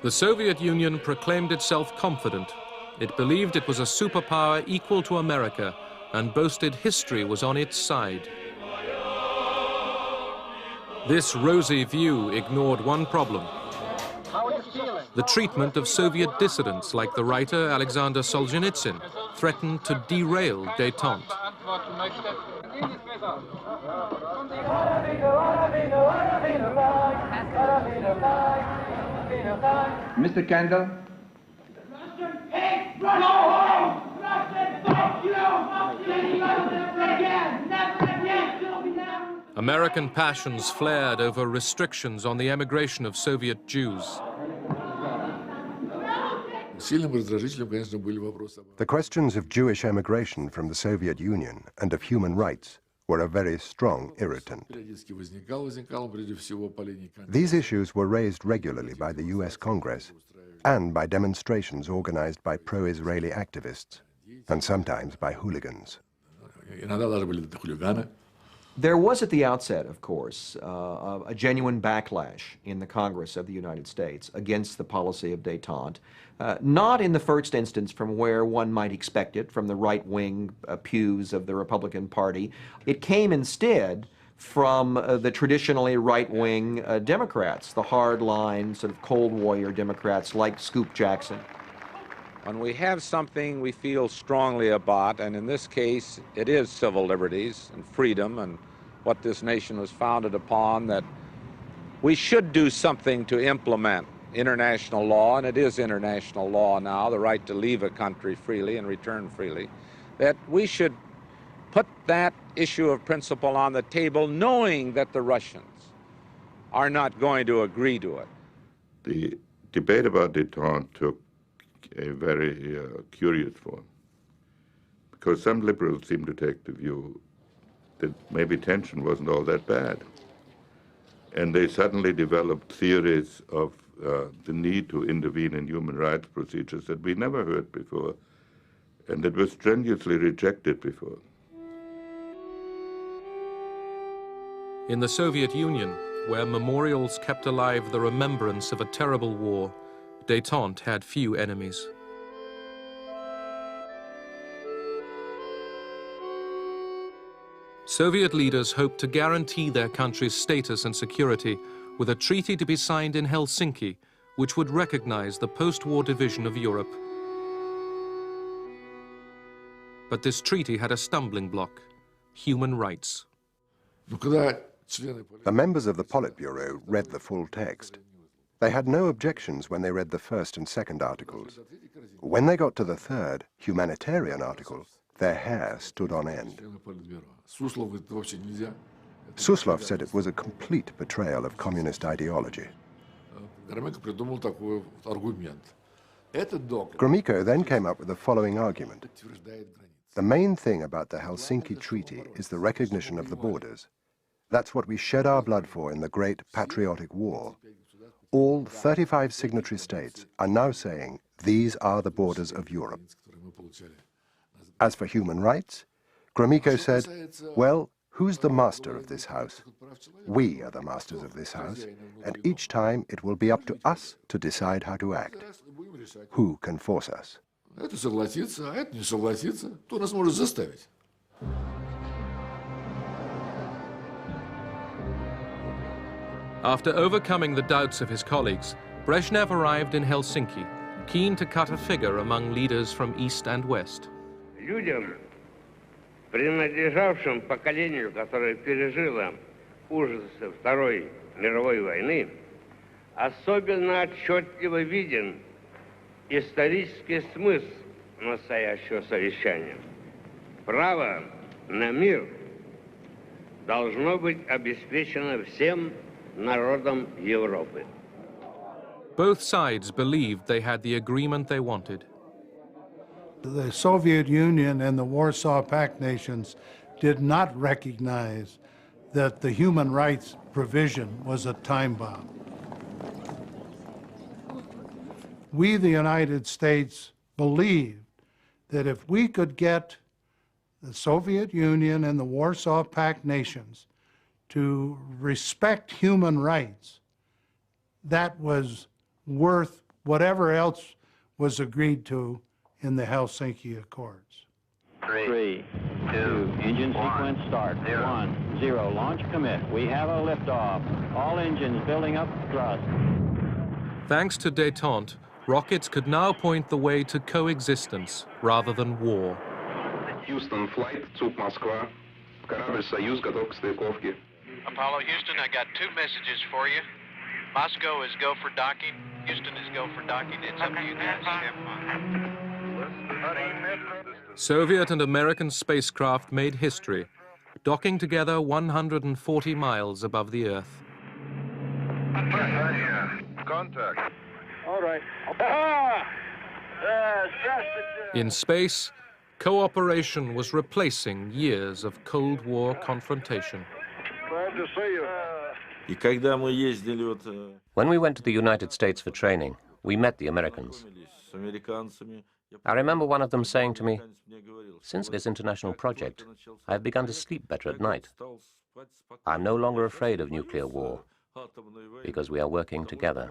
The Soviet Union proclaimed itself confident. It believed it was a superpower equal to America and boasted history was on its side. This rosy view ignored one problem: the treatment of Soviet dissidents like the writer Alexander Solzhenitsyn threatened to derail détente. Mr. Kendall. American passions flared over restrictions on the emigration of Soviet Jews. The questions of Jewish emigration from the Soviet Union and of human rights were a very strong irritant. These issues were raised regularly by the US Congress and by demonstrations organized by pro-Israeli activists, and sometimes by hooligans. There was at the outset, of course, a genuine backlash in the Congress of the United States against the policy of détente, not in the first instance from where one might expect it, from the right-wing pews of the Republican Party. It came instead from the traditionally right-wing Democrats, the hard-line, sort of Cold Warrior Democrats like Scoop Jackson. When we have something we feel strongly about, and in this case it is civil liberties and freedom and what this nation was founded upon, that we should do something to implement international law, and it is international law now, the right to leave a country freely and return freely, that we should put that issue of principle on the table knowing that the Russians are not going to agree to it. The debate about détente took a very curious form, because some liberals seem to take the view that maybe tension wasn't all that bad. And they suddenly developed theories of the need to intervene in human rights procedures that we never heard before, and that was strenuously rejected before. In the Soviet Union, where memorials kept alive the remembrance of a terrible war, détente had few enemies. Soviet leaders hoped to guarantee their country's status and security with a treaty to be signed in Helsinki, which would recognize the post-war division of Europe. But this treaty had a stumbling block: human rights. The members of the Politburo read the full text. They had no objections when they read the first and second articles. When they got to the third, humanitarian article, their hair stood on end. Suslov said it was a complete betrayal of communist ideology. Gromyko then came up with the following argument. The main thing about the Helsinki Treaty is the recognition of the borders. That's what we shed our blood for in the Great Patriotic War. All 35 signatory states are now saying these are the borders of Europe. As for human rights, Gromyko said, well, who's the master of this house? We are the masters of this house, and each time it will be up to us to decide how to act. Who can force us? After overcoming the doubts of his colleagues, Brezhnev arrived in Helsinki, keen to cut a figure among leaders from East and West. Людям, принадлежавшим поколению, которое пережило ужасы Второй мировой войны, особенно отчетливо виден исторический смысл настоящего совещания. Право на мир должно быть обеспечено всем народам Европы. Both sides believed they had the agreement they wanted. The Soviet Union and the Warsaw Pact nations did not recognize that the human rights provision was a time bomb. We, the United States, believed that if we could get the Soviet Union and the Warsaw Pact nations to respect human rights, that was worth whatever else was agreed to in the Helsinki Accords. 3, 2, engine sequence start. 1, 0, launch commit. We have a liftoff. All engines building up thrust. Thanks to détente, rockets could now point the way to coexistence rather than war. Houston flight, Zug Moskva. Корабль Союз готов к стыковке. Apollo Houston, I got 2 messages for you. Moscow is go for docking. Houston is go for docking. It's up to you guys. Have fun. Soviet and American spacecraft made history, docking together 140 miles above the Earth. Contact. All right. In space, cooperation was replacing years of Cold War confrontation. Glad to see you. When we went to the United States for training, we met the Americans. I remember one of them saying to me, "Since this international project, I have begun to sleep better at night. I'm no longer afraid of nuclear war, because we are working together."